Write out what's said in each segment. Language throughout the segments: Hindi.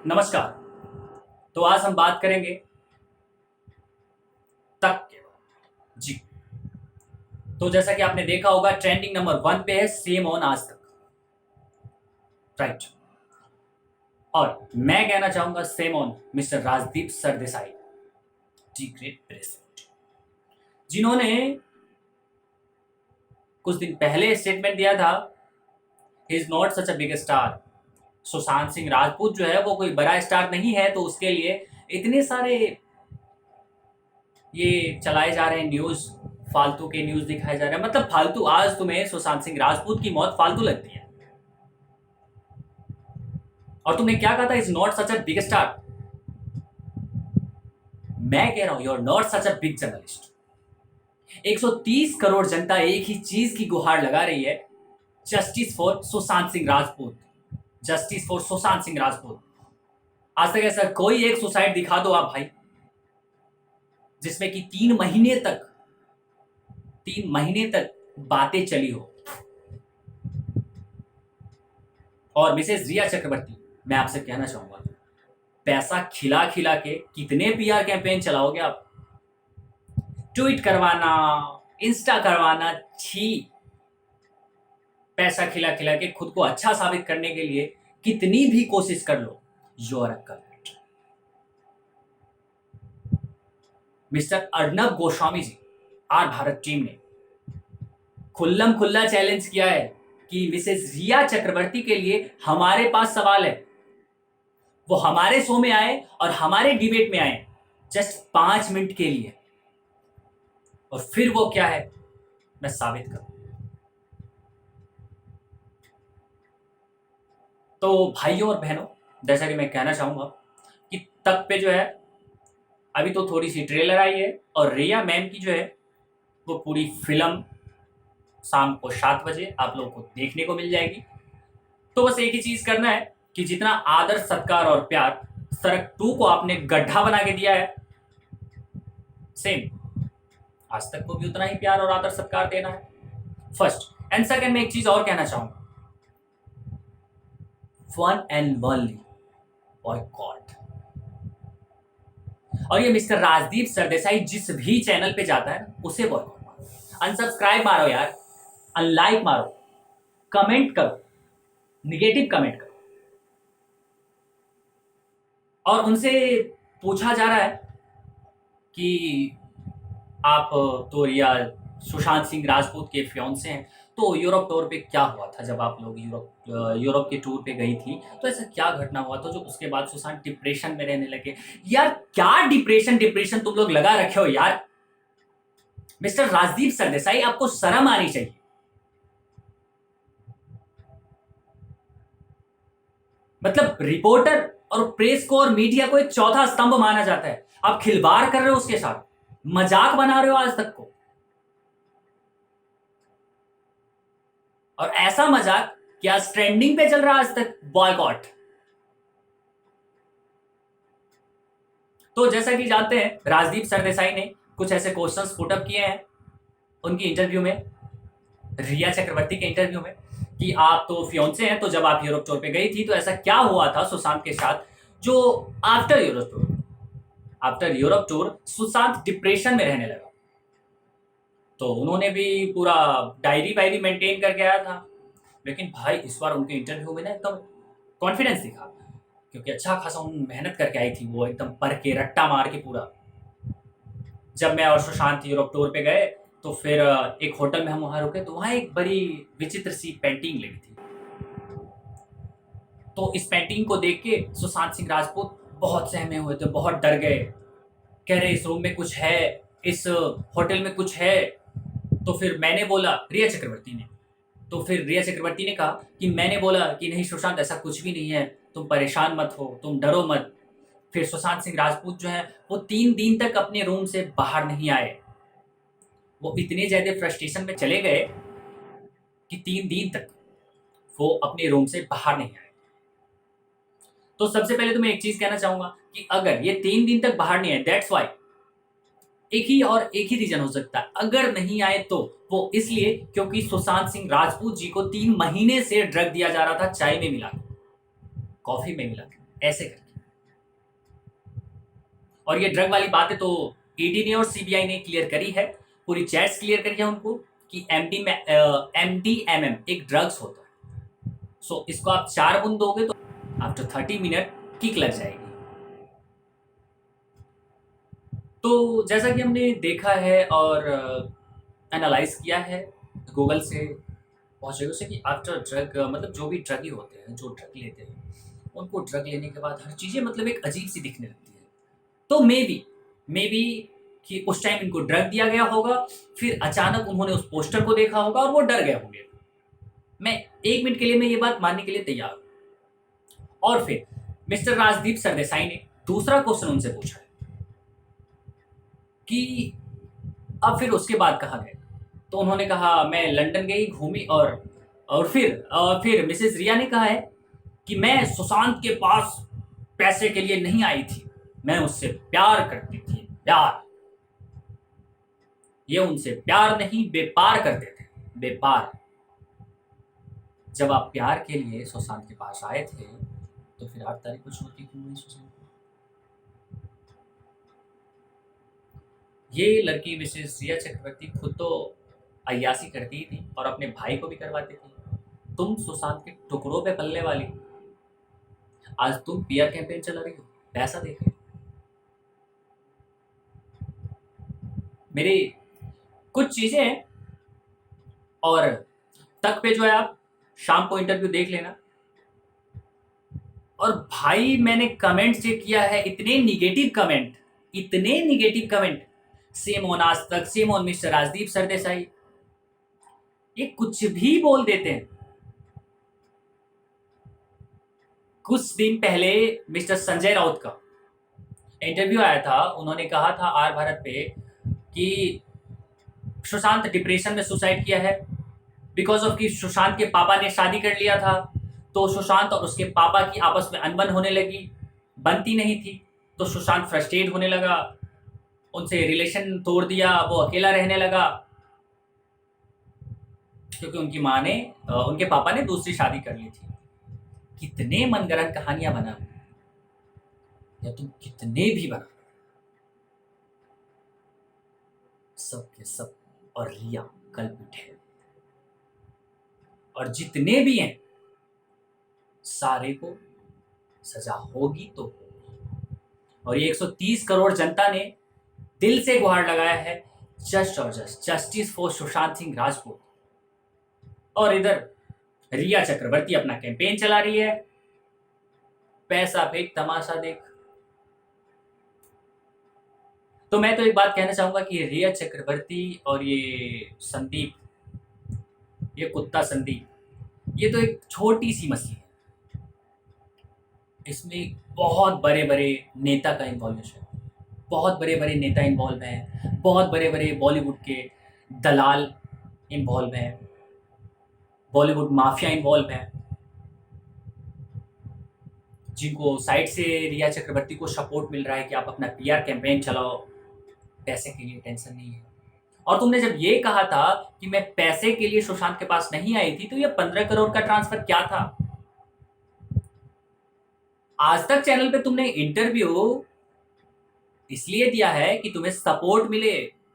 नमस्कार। तो आज हम बात करेंगे तक के जी। तो जैसा कि आपने देखा होगा ट्रेंडिंग नंबर 1 पे है सेम ऑन आज तक, राइट। और मैं कहना चाहूंगा same on mister Rajdeep Sardesai ji, great president, जिन्होंने कुछ दिन पहले स्टेटमेंट दिया था he is not such a big star. Sushant Singh Rajput जो है वो कोई बड़ा स्टार नहीं है, तो उसके लिए इतने सारे ये चलाए जा रहे हैं न्यूज, फालतू के न्यूज दिखाए जा रहे हैं। मतलब फालतू, आज तुम्हें सुशांत सिंह राजपूत की मौत फालतू लगती है और तुमने क्या कहा था, is not such a big star. मैं कह रहा हूं you are not such a big journalist. 130 crore जनता एक ही चीज की गुहार लगा रही है, justice for Sushant Singh Rajput, justice for Sushant Singh Rajput. आज तक ऐसा कोई एक सुसाइड दिखा दो आप भाई, जिसमें कि 3 महीने तक बातें चली हो। और मिसेस रिया चक्रवर्ती, मैं आपसे कहना चाहूंगा, पैसा खिला खिला के कितने पीआर कैंपेन चलाओगे आप? ट्वीट करवाना, इंस्टा करवाना, छी। पैसा खिला खिला के खुद को अच्छा साबित करने के लिए कितनी भी कोशिश कर लो, you are a culprit. Mister Arnab Goswami ji, R Bharat team ने खुल्लम खुल्ला चैलेंज किया है कि मिसेस रिया चक्रवर्ती के लिए हमारे पास सवाल है। वो हमारे शो में आए और हमारे डिबेट में आए जस्ट 5 मिनट के लिए, और फिर वो क्या है मैं साबित करूं। तो भाइयों और बहनों, जैसा कि मैं कहना चाहूंगा कि तक पे जो है अभी तो थोड़ी सी ट्रेलर आई है, और रिया मैम की जो है वो पूरी फिल्म शाम को 7 बजे आप लोगों को देखने को मिल जाएगी। तो बस एक ही चीज करना है कि जितना आदर सत्कार और प्यार सड़क 2 को आपने गड्ढा बना के दिया है, सेम आज तक को भी उतना ही प्यार और आदर सत्कार देना है, फर्स्ट। एंड सेकेंड, मैं एक चीज और कहना चाहूंगा, वन एंड ओनली बॉयकॉट। और ये मिस्टर राजदीप सरदेसाई जिस भी चैनल पे जाता है उसे बॉयकॉट मारो, अनसब्सक्राइब मारो यार, अनलाइक मारो, कमेंट करो, निगेटिव कमेंट करो। और उनसे पूछा जा रहा है कि आप तो रिया सुशांत सिंह राजपूत के फियांसे हैं, तो यूरोप टूर पे क्या हुआ था जब आप लोग यूरोप के टूर पे गई थी, तो ऐसा क्या घटना हुआ था जो उसके बाद सुशांत डिप्रेशन में रहने लगे? यार क्या डिप्रेशन डिप्रेशन तुम लोग लगा रखे हो यार। मिस्टर राजदीप सरदेसाई, आपको शर्म आनी चाहिए। मतलब रिपोर्टर और प्रेस को और मीडिया को एक चौथा स्तंभ माना जाता है, आप खिलवाड़ कर रहे हो उसके साथ, मजाक बना रहे हो आज तक को। और ऐसा मजाक कि आज ट्रेंडिंग पे चल रहा है आज तक, बॉयकॉट। तो जैसा कि जानते हैं राजदीप सरदेसाई ने कुछ ऐसे क्वेश्चंस पुट अप किए हैं उनकी इंटरव्यू में, रिया चक्रवर्ती के इंटरव्यू में, कि आप तो फियोंसे हैं, तो जब आप यूरोप टूर पे गई थी तो ऐसा क्या हुआ था सुशांत के साथ जो after Europe tour Sushant depression में रहने लगा। तो उन्होंने भी पूरा डायरी वायरी मेंटेन करके आया था, लेकिन भाई इस बार उनके इंटरव्यू में ना एकदम कॉन्फिडेंस दिखा, क्योंकि अच्छा खासा उन्होंने मेहनत करके आई थी, वो एकदम पर के रट्टा मार के पूरा। जब मैं और सुशांत यूरोप टूर पे गए तो फिर एक होटल में हम वहां रुके, तो वहां एक बड़ी विचित्र सी पेंटिंग लगी थी। तो इस पेंटिंग को देख के सुशांत सिंह राजपूत बहुत सहमे हुए थे, बहुत डर गए, कह रहे इस रूम में कुछ है, इस होटल में कुछ है। तो फिर मैंने बोला, रिया चक्रवर्ती ने, तो फिर रिया चक्रवर्ती ने कहा कि मैंने बोला कि नहीं सुशांत, ऐसा कुछ भी नहीं है, तुम परेशान मत हो, तुम डरो मत। फिर सुशांत सिंह राजपूत जो है वो 3 दिन तक अपने रूम से बाहर नहीं आए। वो इतने ज्यादा फ्रस्ट्रेशन में चले गए कि 3 दिन तक वो अपने रूम से बाहर नहीं आए। तो सबसे पहले तो मैं एक चीज कहना चाहूंगा कि अगर ये 3 दिन तक बाहर नहीं आए, दैट्स वाई, एक ही रीजन हो सकता है। अगर नहीं आए तो वो इसलिए क्योंकि सुशांत सिंह राजपूत जी को 3 महीने से ड्रग दिया जा रहा था, चाय में मिला के, कॉफी में मिला के, ऐसे करके। और ये ड्रग वाली बातें तो ईडी ने और सीबीआई ने क्लियर करी है, पूरी चैट्स क्लियर करी है उनको कि एमडीएमएम एक ड्रग्स होता है। सो इसको आप 4 बूंद दोगे तो आफ्टर 30 मिनट किक लग जाएगी। तो जैसा कि हमने देखा है और एनालाइज किया है गूगल से बहुत जगह से कि आफ्टर ड्रग मतलब जो भी ड्रगी होते हैं, जो ड्रग लेते हैं, उनको ड्रग लेने के बाद हर चीज़ें मतलब एक अजीब सी दिखने लगती है। तो मे बी कि उस टाइम इनको ड्रग दिया गया होगा, फिर अचानक उन्होंने उस पोस्टर को देखा होगा और वो डर गए होंगे। मैं 1 मिनट के लिए मैं ये बात मानने के लिए तैयार हूँ। और फिर मिस्टर राजदीप सरदेसाई ने दूसरा क्वेश्चन उनसे पूछा है कि अब फिर उसके बाद कहाँ गए? तो उन्होंने कहा मैं लंदन गई, घूमी और फिर मिसेस रिया ने कहा है कि मैं सुशांत के पास पैसे के लिए नहीं आई थी, मैं उससे प्यार करती थी, प्यार। ये उनसे प्यार नहीं व्यापार करते थे, व्यापार। जब आप प्यार के लिए सुशांत के पास आए थे तो फिर 8 तारीख को छोड़ती क्यों नहीं सुशांत को? ये लड़की मिसेस रिया चक्रवर्ती खुद तो अय्यासी करती थी और अपने भाई को भी करवाती थी। तुम सुशांत के टुकड़ों पे पलने वाली, आज तुम पीआर कैंपेन चला रही हो, पैसा देखे। मेरी कुछ चीजें हैं और तक पे जो है आप शाम को इंटरव्यू देख लेना। और भाई मैंने कमेंट चेक किया है, इतने निगेटिव कमेंट, सेम ऑन आज तक, same on mister Rajdeep Sardesai, ये कुछ भी बोल देते हैं। कुछ दिन पहले मिस्टर संजय राउत का इंटरव्यू आया था, उन्होंने कहा था आर भारत पे कि सुशांत डिप्रेशन में सुसाइड किया है बिकॉज ऑफ कि सुशांत के पापा ने शादी कर लिया था, तो सुशांत और उसके पापा की आपस में अनबन होने लगी, बनती नहीं थी, तो सुशांत फ्रस्ट्रेट होने लगा, उनसे रिलेशन तोड़ दिया, वो अकेला रहने लगा क्योंकि उनके पापा ने दूसरी शादी कर ली थी। कितने मनगढ़ंत कहानियां बना या तुम कितने भी बना, सब के सब और रिया कल्पित है, और जितने भी हैं सारे को सजा होगी तो होगी। और ये 130 करोड़ जनता ने दिल से गुहार लगाया है जस्टिस फॉर सुशांत सिंह राजपूत। और इधर रिया चक्रवर्ती अपना कैंपेन चला रही है, पैसा फेंक तमाशा देख। तो मैं तो एक बात कहना चाहूंगा कि रिया चक्रवर्ती और ये संदीप, ये कुत्ता संदीप, ये तो एक छोटी सी मछली है, इसमें बहुत बड़े बड़े नेता का इन्वॉल्वेशन है, बहुत बड़े बड़े नेता इन्वॉल्व हैं, बहुत बड़े बड़े बॉलीवुड के दलाल इन्वॉल्व हैं, बॉलीवुड माफिया इन्वॉल्व है, जिनको साइड से रिया चक्रवर्ती को सपोर्ट मिल रहा है कि आप अपना पीआर कैंपेन चलाओ, पैसे के लिए टेंशन नहीं है। और तुमने जब ये कहा था कि मैं पैसे के लिए सुशांत के पास नहीं आई थी, तो ये 15 करोड़ का ट्रांसफर क्या था? आज तक चैनल पे तुमने इंटरव्यू इसलिए दिया है कि तुम्हें सपोर्ट मिले,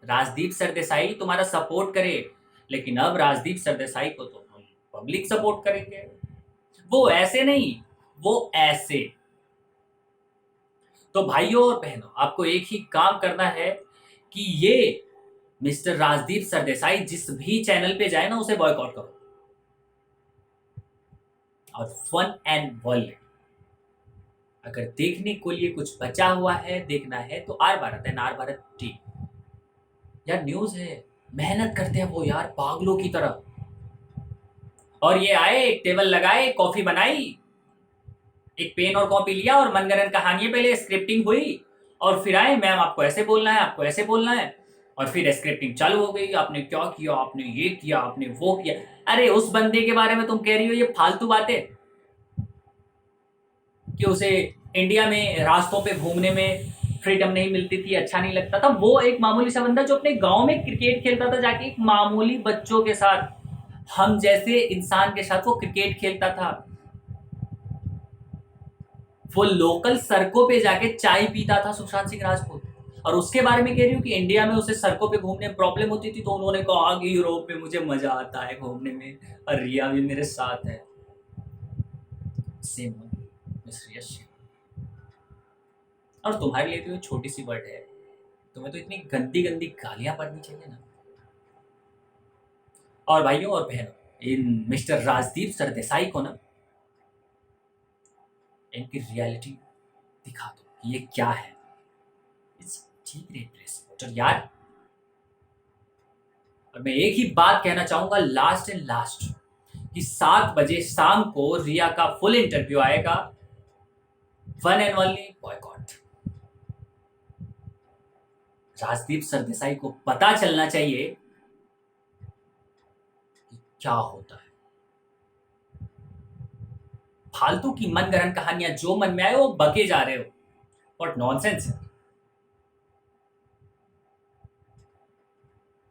राजदीप सरदेसाई तुम्हारा सपोर्ट करे, लेकिन अब राजदीप सरदेसाई को तो हम पब्लिक सपोर्ट करेंगे, वो ऐसे नहीं, वो ऐसे। तो भाइयों और बहनों, आपको एक ही काम करना है कि ये मिस्टर राजदीप सरदेसाई जिस भी चैनल पे जाए ना, उसे बॉयकॉट करो। और फन एंड वर्ल्ड अगर देखने को लिए कुछ बचा हुआ है, देखना है तो आर भारत है, आर भारत टीवी यार, न्यूज है, मेहनत करते हैं वो यार पागलों की तरह। और ये आए, एक टेबल लगाए, कॉफी बनाई, एक पेन और कॉपी लिया और मनगढ़ंत कहानियां, पहले स्क्रिप्टिंग हुई और फिर आए, मैम आपको ऐसे बोलना है, आपको ऐसे बोलना है, और फिर स्क्रिप्टिंग चालू हो गई, आपने क्या किया, आपने ये किया, आपने वो किया। अरे उस बंदे के बारे में तुम कह रही हो ये फालतू बातें कि उसे इंडिया में रास्तों पे घूमने में फ्रीडम नहीं मिलती थी, अच्छा नहीं लगता था। वो एक मामूली सा बंदा जो अपने गांव में क्रिकेट खेलता था, जाके एक मामूली बच्चों के साथ, हम जैसे इंसान के साथ वो क्रिकेट खेलता था। वो लोकल सड़कों पे जाके चाय पीता था सुशांत सिंह राजपूत, और उसके बारे में कह रही हूँ कि इंडिया में उसे सड़कों पे घूमने में प्रॉब्लम होती थी तो उन्होंने कहा कि यूरोप में मुझे मजा आता है घूमने में और रिया भी मेरे साथ है। सेम मिस रिया सेम। और तुम्हारे लिए तो ये छोटी सी वर्ड है, तुम्हें तो इतनी गंदी गंदी गालियां पड़नी चाहिए ना। और भाइयों और बहनों, इन मिस्टर राजदीप सरदेसाई को ना इनकी रियलिटी दिखा दो कि ये क्या है। इट्स ग्रेट प्लेस और यार, और मैं एक ही बात कहना चाहूंगा लास्ट एंड लास्ट, कि 7 बजे शाम को रिया का फुल इंटरव्यू आएगा। One and only boycott. Rajdeep Sardesai को पता चलना चाहिए कि क्या होता है। फालतू की मनगढ़ंत कहानियां जो मन में आए वो बके जा रहे हो, व्हाट नॉनसेंस है।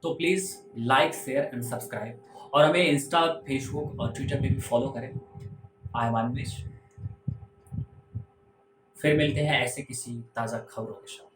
तो please like share and subscribe, और हमें इंस्टा फेसबुक और ट्विटर पे भी फॉलो करें। I am Anvish. फिर मिलते हैं ऐसे किसी ताज़ा खबरों के साथ।